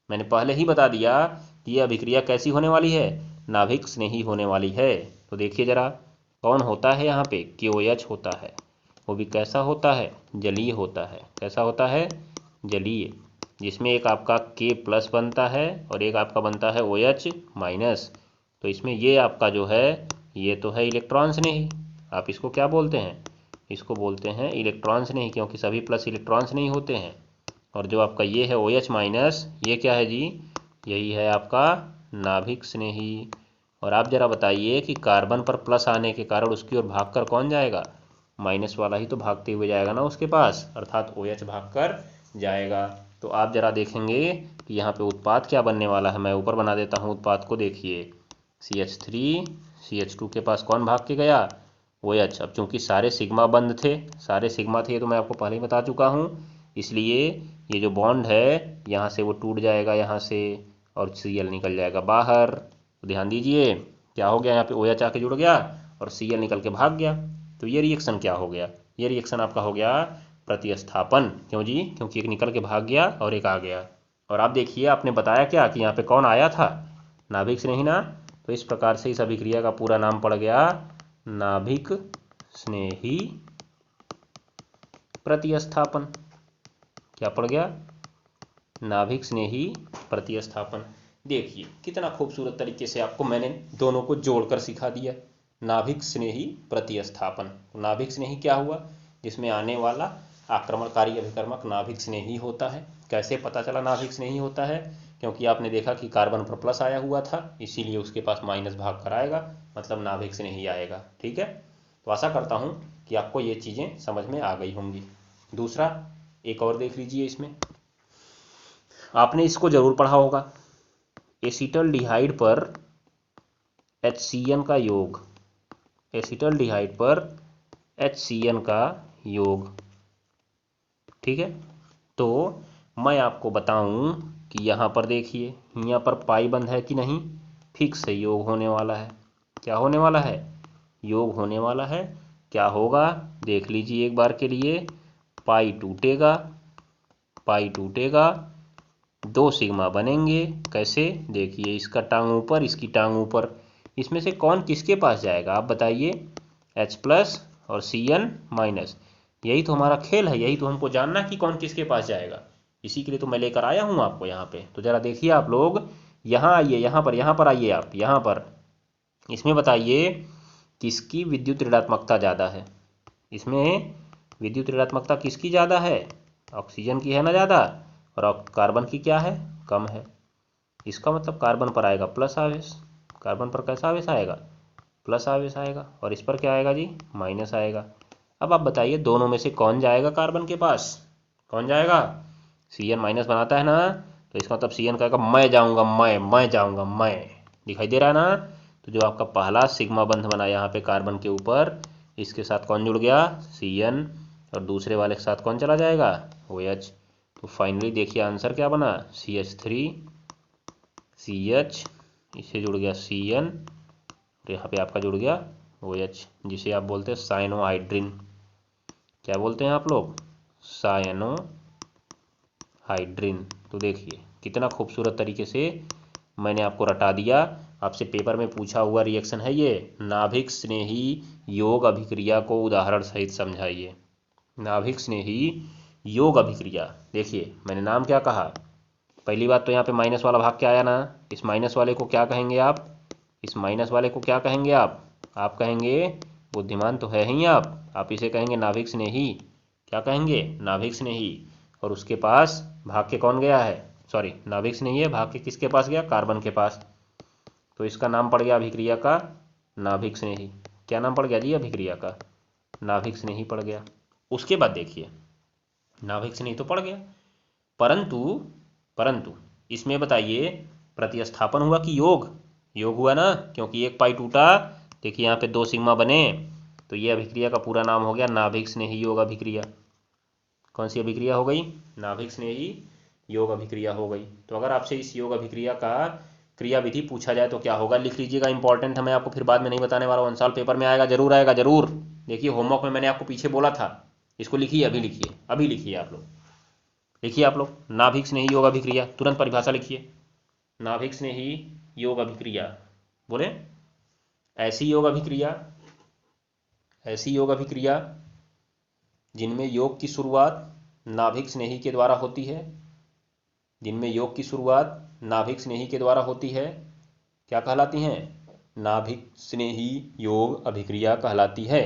मैंने पहले ही बता दिया कि ये अभिक्रिया कैसी होने वाली है, नाभिक स्नेही होने वाली है। तो देखिए जरा कौन होता है यहाँ पे, KOH होता है। वो भी कैसा होता है, जलीय होता है। कैसा होता है, जलीय, जिसमें एक आपका K+ बनता है और एक आपका बनता है OH-। तो इसमें ये आपका जो है ये तो है इलेक्ट्रॉन स्नेही। आप इसको क्या बोलते हैं, इसको बोलते हैं इलेक्ट्रॉन स्नेही, क्योंकि सभी प्लस इलेक्ट्रॉन स्नेही होते हैं। और जो आपका ये है OH-, ये क्या है जी, यही है आपका नाभिक स्नेही। और आप जरा बताइए कि कार्बन पर प्लस आने के कारण उसकी ओर भागकर कौन जाएगा, माइनस वाला ही तो भागते हुए जाएगा ना उसके पास, अर्थात OH भागकर जाएगा। तो आप जरा देखेंगे कि यहाँ पे उत्पाद क्या बनने वाला है। मैं ऊपर बना देता हूँ उत्पाद को, देखिए CH3 CH2 के पास कौन भाग के गया, OH। अब चूंकि सारे सिग्मा बंद थे, सारे सिग्मा थे, तो मैं आपको पहले ही बता चुका हूँ, इसलिए ये जो बॉन्ड है यहाँ से वो टूट जाएगा यहाँ से, और Cl निकल जाएगा बाहर। तो ध्यान दीजिए क्या हो गया, यहाँ पे OH आके जुड़ गया और Cl निकल के भाग गया। तो ये रिएक्शन क्या हो गया, ये रिएक्शन आपका हो गया प्रतिस्थापन। क्यों जी, क्योंकि एक निकल के भाग गया और एक आ गया। और आप देखिए आपने बताया क्या कि यहाँ पे कौन आया था, नाभिक स्नेही ना। तो इस प्रकार से इस अभिक्रिया का पूरा नाम पड़ गया नाभिक स्नेही प्रतिस्थापन। क्या पड़ गया, नाभिक स्नेही प्रतिस्थापन। देखिए कितना खूबसूरत तरीके से आपको मैंने दोनों को जोड़कर सिखा दिया, नाभिक स्नेही प्रतिस्थापन। नाभिक स्नेही क्या हुआ, जिसमें आने वाला आक्रमणकारी अभिकर्मक नाभिक स्नेही होता है। कैसे पता चला नाभिक स्नेही होता है, क्योंकि आपने देखा कि कार्बन पर प्लस आया हुआ था, इसीलिए उसके पास माइनस भाग कर आएगा, मतलब नाभिक स्नेही आएगा। ठीक है, तो आशा करता हूँ कि आपको ये चीज़ें समझ में आ गई होंगी। दूसरा एक और देख लीजिए, इसमें आपने इसको जरूर पढ़ा होगा, एसिटल्डिहाइड पर HCN का योग, एसिटल्डिहाइड पर HCN का योग। ठीक है, तो मैं आपको बताऊं कि यहाँ पर देखिए, यहाँ पर पाई बंद है कि नहीं, फिक्स है, योग होने वाला है। क्या होने वाला है? योग होने वाला है। क्या होगा देख लीजिए एक बार के लिए, पाई टूटेगा, पाई टूटेगा, 2 सिग्मा बनेंगे। कैसे? देखिए, इसका टांग ऊपर, इसकी टांग ऊपर, इसमें से कौन किसके पास जाएगा आप बताइए? H प्लस और CN माइनस। यही तो हमारा खेल है, यही तो हमको जानना कि कौन किसके पास जाएगा। इसी के लिए तो मैं लेकर आया हूँ आपको यहाँ पे। तो जरा देखिए आप लोग, यहाँ आइए, यहाँ पर आइए आप, यहाँ पर इसमें बताइए किसकी विद्युत ऋणात्मकता ज़्यादा है। इसमें विद्युत ऋणात्मकता किसकी ज़्यादा है? ऑक्सीजन की है ना ज़्यादा, और कार्बन की क्या है? कम है। इसका मतलब कार्बन पर आएगा प्लस आवेश। कार्बन पर कैसा आवेश आएगा? प्लस आवेश आएगा। और इस पर क्या आएगा जी? माइनस आएगा। अब आप बताइए दोनों में से कौन जाएगा कार्बन के पास? कौन जाएगा? CN माइनस बनाता है ना, तो इसका मतलब CN कहेगा मैं जाऊंगा, मैं जाऊंगा, मैं। दिखाई दे रहा है ना? तो जो आपका पहला सिग्मा बंध बना यहाँ पे कार्बन के ऊपर, इसके साथ कौन जुड़ गया? CN। और दूसरे वाले के साथ कौन चला जाएगा? OH। तो फाइनली देखिए आंसर क्या बना? CH3 CH, इससे जुड़ गया CN, और यहाँ पे आपका जुड़ गया OH, जिसे आप बोलते हैं साइनोहाइड्रिन। क्या बोलते हैं आप लोग? साइनोहाइड्रिन। तो देखिए कितना खूबसूरत तरीके से मैंने आपको रटा दिया। आपसे पेपर में पूछा हुआ रिएक्शन है ये। नाभिक स्नेही योग अभिक्रिया को उदाहरण सहित समझाइए। नाभिक स्नेही योग अभिक्रिया। देखिए मैंने नाम क्या कहा? पहली बात तो यहाँ पे माइनस वाला भाग क्या आया ना, इस माइनस वाले को क्या कहेंगे आप? इस माइनस वाले को क्या कहेंगे आप? आप कहेंगे, बुद्धिमान तो है ही आप इसे कहेंगे नाभिक स्नेही। क्या कहेंगे? नाभिक स्नेही। और उसके पास भाग के कौन गया है? सॉरी, नाभिक स्नेही है, भाग के किसके पास गया? कार्बन के पास। तो इसका नाम पड़ गया अभिक्रिया का नाभिक स्नेही। क्या नाम पड़ गया जी अभिक्रिया का? नाभिक स्नेही पड़ गया। उसके बाद देखिए, नाभिक स्नेही तो पड़ गया, परंतु इसमें बताइए प्रतिस्थापन हुआ कि योग? योग हुआ ना, क्योंकि एक पाई टूटा। देखिए यहाँ पे 2 सिग्मा बने, तो ये अभिक्रिया का पूरा नाम हो गया नाभिक स्नेही योग अभिक्रिया। कौन सी अभिक्रिया हो गई? नाभिक स्नेही योग अभिक्रिया हो गई। तो अगर आपसे इस योग अभिक्रिया का क्रिया विधि पूछा जाए तो क्या होगा? लिख लीजिएगा, इंपॉर्टेंट है, मैं आपको फिर बाद में नहीं बताने वाला हूँ, साल पेपर में आएगा, जरूर आएगा, जरूर। देखिए होमवर्क में मैंने आपको पीछे बोला था, इसको लिखिए, अभी लिखिए, अभी लिखिए आप लोग, लिखिए आप लोग, नाभिक स्नेही योग अभिक्रिया, तुरंत परिभाषा लिखिए। नाभिक स्नेही योग अभिक्रिया, बोले ऐसी योग अभिक्रिया, ऐसी योग अभिक्रिया जिनमें योग की शुरुआत नाभिक स्नेही के द्वारा होती है, जिनमें योग की शुरुआत नाभिक स्नेही के द्वारा होती है, क्या कहलाती हैं? नाभिक स्नेही योग अभिक्रिया कहलाती है।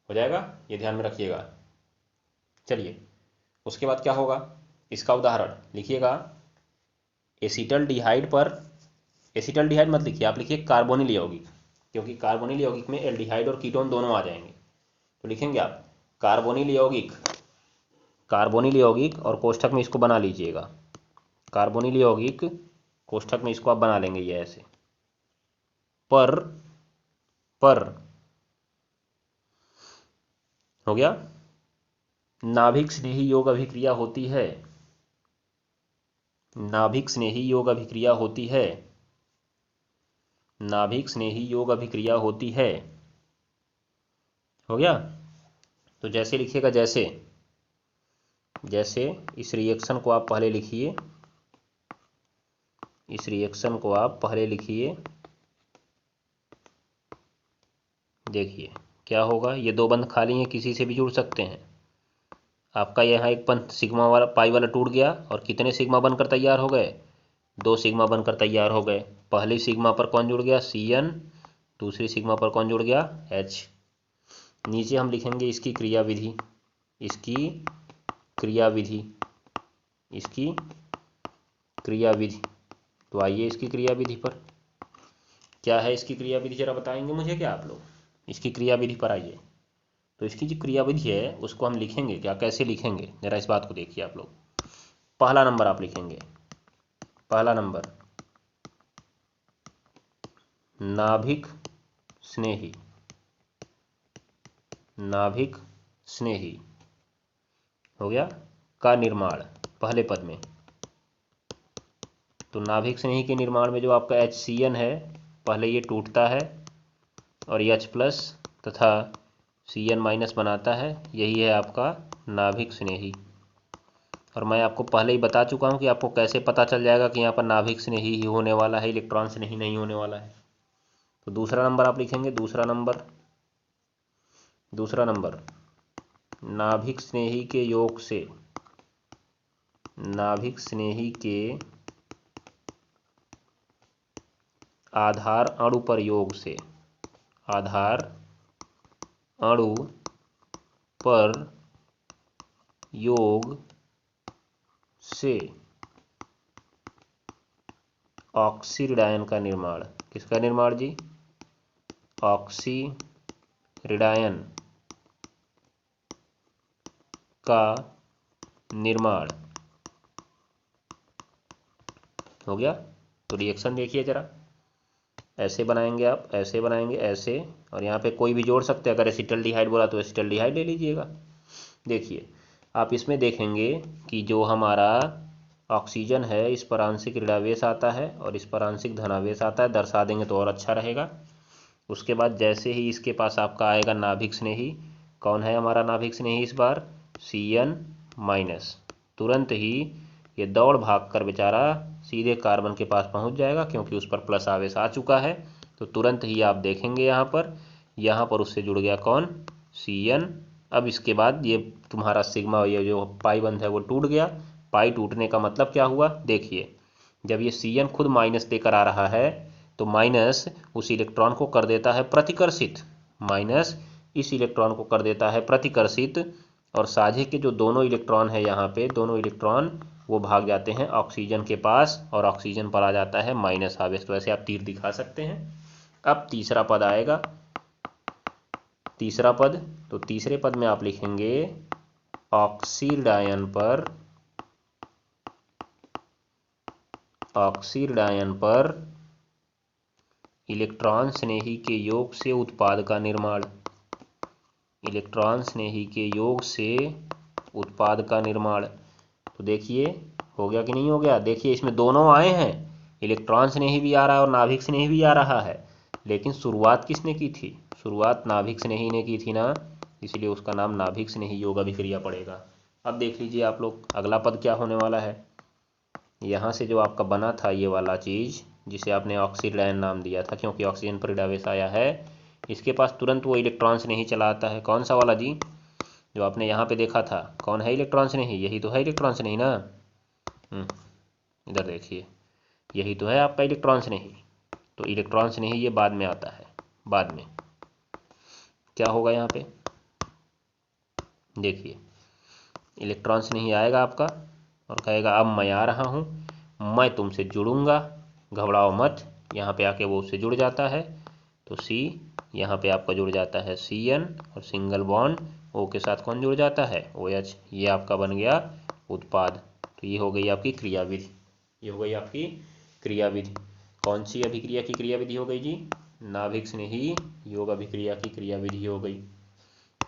हो जाएगा, ये ध्यान में रखिएगा। चलिए उसके बाद क्या होगा, इसका उदाहरण लिखिएगा। एसिटल्डिहाइड पर, एसिटल्डिहाइड मत लिखिए, आप लिखिए कार्बोनिल यौगिक, क्योंकि कार्बोनिल यौगिक में एल्डिहाइड और कीटोन दोनों आ जाएंगे। तो लिखेंगे आप कार्बोनिल यौगिक, कार्बोनिल यौगिक, और कोष्ठक में इसको बना लीजिएगा, कार्बोनिल यौगिक, कोष्ठक में इसको आप बना लेंगे ये ऐसे, पर हो गया। नाभिक स्नेही योग अभिक्रिया होती है, नाभिक स्नेही योग अभिक्रिया होती है, नाभिक स्नेही योग अभिक्रिया होती है। हो गया। तो जैसे लिखिएगा, जैसे, जैसे इस रिएक्शन को आप पहले लिखिए, इस रिएक्शन को आप पहले लिखिए। देखिए क्या होगा, ये 2 बंध खाली हैं, किसी से भी जुड़ सकते हैं। आपका यहाँ एक बंध सिग्मा वाला, पाई वाला टूट गया, और कितने सिग्मा बनकर तैयार हो गए? 2 सिग्मा बनकर तैयार हो गए। पहली सिग्मा पर कौन जुड़ गया? CN। दूसरी सिग्मा पर कौन जुड़ गया? H। नीचे हम लिखेंगे इसकी क्रिया विधि, इसकी क्रिया विधि, इसकी क्रिया विधि। तो आइए इसकी क्रिया विधि पर, क्या है इसकी क्रिया विधि जरा बताएंगे मुझे क्या आप लोग? इसकी क्रिया विधि पर आइए। तो इसकी जो क्रियाविधि है उसको हम लिखेंगे क्या, कैसे लिखेंगे, जरा इस बात को देखिए आप लोग। पहला नंबर आप लिखेंगे, पहला नंबर नाभिक स्नेही, नाभिक स्नेही हो गया का निर्माण पहले पद में। तो नाभिक स्नेही के निर्माण में जो आपका HCN है पहले ये टूटता है और H+ तथा Cn- बनाता है, यही है आपका नाभिक स्नेही। और मैं आपको पहले ही बता चुका हूँ कि आपको कैसे पता चल जाएगा कि यहाँ पर नाभिक स्नेही ही होने वाला है, इलेक्ट्रॉन स्नेही नहीं होने वाला है। तो दूसरा नंबर आप लिखेंगे, दूसरा नंबर नाभिक स्नेही के योग से, नाभिक स्नेही के आधार अणु पर योग से, आधार अणु पर योग से ऑक्सीरिडायन का निर्माण। किसका निर्माण जी? ऑक्सीरिडायन का निर्माण हो गया। तो रिएक्शन देखिए जरा, ऐसे बनाएंगे आप, ऐसे बनाएंगे, ऐसे, और यहाँ पे कोई भी जोड़ सकते हैं। अगर एसिटल्डिहाइड बोला तो एसिटल्डिहाइड ले लीजिएगा। देखिए आप इसमें देखेंगे कि जो हमारा ऑक्सीजन है इस पर आंशिक ऋणावेश आता है और इस पर आंशिक धनावेश आता है, दर्शा देंगे तो और अच्छा रहेगा। उसके बाद जैसे ही इसके पास आपका आएगा नाभिक स्नेही, कौन है हमारा नाभिक स्नेही इस बार? Cn-, तुरंत ही ये दौड़ भाग कर बेचारा सीधे कार्बन के पास पहुंच जाएगा क्योंकि उस पर प्लस आवेश आ चुका है। तो तुरंत ही आप देखेंगे यहाँ पर उससे जुड़ गया कौन? Cn। अब इसके बाद ये तुम्हारा सिग्मा, ये जो पाई बंध है वो टूट गया। पाई टूटने का मतलब क्या हुआ? देखिए जब ये Cn खुद माइनस देकर आ रहा है तो माइनस उस इलेक्ट्रॉन को कर देता है प्रतिकर्षित, माइनस इस इलेक्ट्रॉन को कर देता है प्रतिकर्षित, और साझे के जो दोनों इलेक्ट्रॉन है यहाँ पे, दोनों इलेक्ट्रॉन वो भाग जाते हैं ऑक्सीजन के पास और ऑक्सीजन पर आ जाता है माइनस आवेश। तो ऐसे आप तीर दिखा सकते हैं। अब तीसरा पद आएगा, तीसरा पद, तो तीसरे पद में आप लिखेंगे ऑक्सीडायन पर इलेक्ट्रॉन स्नेही के योग से उत्पाद का निर्माण, इलेक्ट्रॉन स्नेही के योग से उत्पाद का निर्माण। तो देखिए हो गया कि नहीं हो गया? देखिए इसमें दोनों आए हैं, इलेक्ट्रॉन स्नेही भी आ रहा है और नाभिक स्नेही भी आ रहा है, लेकिन शुरुआत किसने की थी? शुरुआत नाभिक स्नेही ने की थी ना, इसलिए उसका नाम नाभिक स्नेही योग अभिक्रिया पड़ेगा। अब देख लीजिए आप लोग अगला पद क्या होने वाला है। यहाँ से जो आपका बना था ये वाला चीज़ जिसे आपने ऑक्सीडायन नाम दिया था क्योंकि ऑक्सीजन पर ऋणावेश आया है, इसके पास तुरंत वो इलेक्ट्रॉन स्नेही चला आता है। कौन सा वाला जी? जो आपने यहाँ पे देखा था, कौन है इलेक्ट्रॉन स्नेही? यही तो है इलेक्ट्रॉन स्नेही ना। इधर देखिए, यही तो है आपका इलेक्ट्रॉन स्नेही। तो इलेक्ट्रॉन स्नेही ये बाद में आता है, बाद में क्या होगा यहाँ पे देखिए, इलेक्ट्रॉन स्नेही आएगा आपका और कहेगा अब मैं आ रहा हूँ, मैं तुमसे जुड़ूंगा, घबराओ मत। यहाँ पे आके वो उससे जुड़ जाता है, तो C यहाँ पे आपका जुड़ जाता है Cn और सिंगल बॉन्ड O के साथ कौन जुड़ जाता है? OH। ये आपका बन गया उत्पाद। तो ये हो गई आपकी क्रियाविधि, ये हो गई आपकी क्रियाविधि। कौन सी अभिक्रिया की क्रियाविधि हो गई जी? नाभिक स्नेही योग अभिक्रिया की क्रियाविधि हो गई।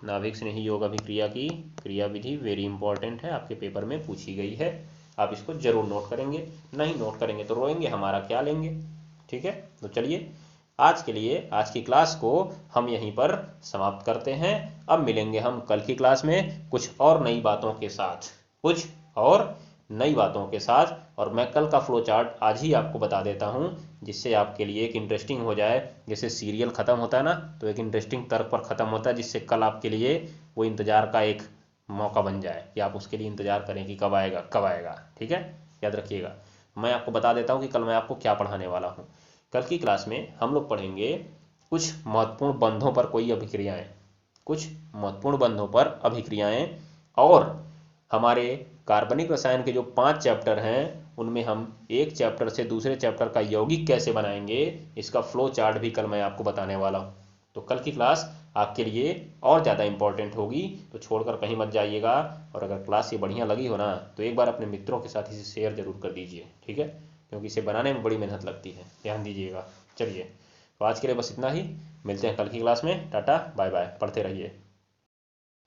नाभिक स्नेही योग अभिक्रिया की क्रियाविधि वेरी इंपॉर्टेंट है, आपके पेपर में पूछी गई है। आप इसको जरूर नोट करेंगे, नहीं नोट करेंगे तो रोएंगे, हमारा क्या लेंगे। ठीक है, तो चलिए आज के लिए आज की क्लास को हम यहीं पर समाप्त करते हैं। अब मिलेंगे हम कल की क्लास में कुछ और नई बातों के साथ, कुछ और नई बातों के साथ। और मैं कल का फ्लो चार्ट आज ही आपको बता देता हूं जिससे आपके लिए एक इंटरेस्टिंग हो जाए। जैसे सीरियल खत्म होता है ना, तो एक इंटरेस्टिंग तर्क पर खत्म होता है, जिससे कल आपके लिए वो इंतजार का एक मौका बन जाए कि आप उसके लिए इंतजार करें कि कब आएगा कब आएगा। ठीक है, याद रखिएगा। मैं आपको बता देता हूँ कि कल मैं आपको क्या पढ़ाने वाला हूँ। कल की क्लास में हम लोग पढ़ेंगे कुछ महत्वपूर्ण बंधों पर कोई अभिक्रियाएं, कुछ महत्वपूर्ण बंधों पर अभिक्रियाएं, और हमारे कार्बनिक रसायन के जो 5 चैप्टर हैं उनमें हम एक चैप्टर से दूसरे चैप्टर का यौगिक कैसे बनाएंगे इसका फ्लो चार्ट भी कल मैं आपको बताने वाला हूँ। तो कल की क्लास आपके लिए और ज़्यादा इम्पोर्टेंट होगी, तो छोड़कर कहीं मत जाइएगा। और अगर क्लास ये बढ़िया लगी हो ना तो एक बार अपने मित्रों के साथ इसे शेयर जरूर कर दीजिए, ठीक है, क्योंकि इसे बनाने में बड़ी मेहनत लगती है, ध्यान दीजिएगा। चलिए, तो आज के लिए बस इतना ही, मिलते हैं कल की क्लास में। टाटा बाय बाय, पढ़ते रहिए।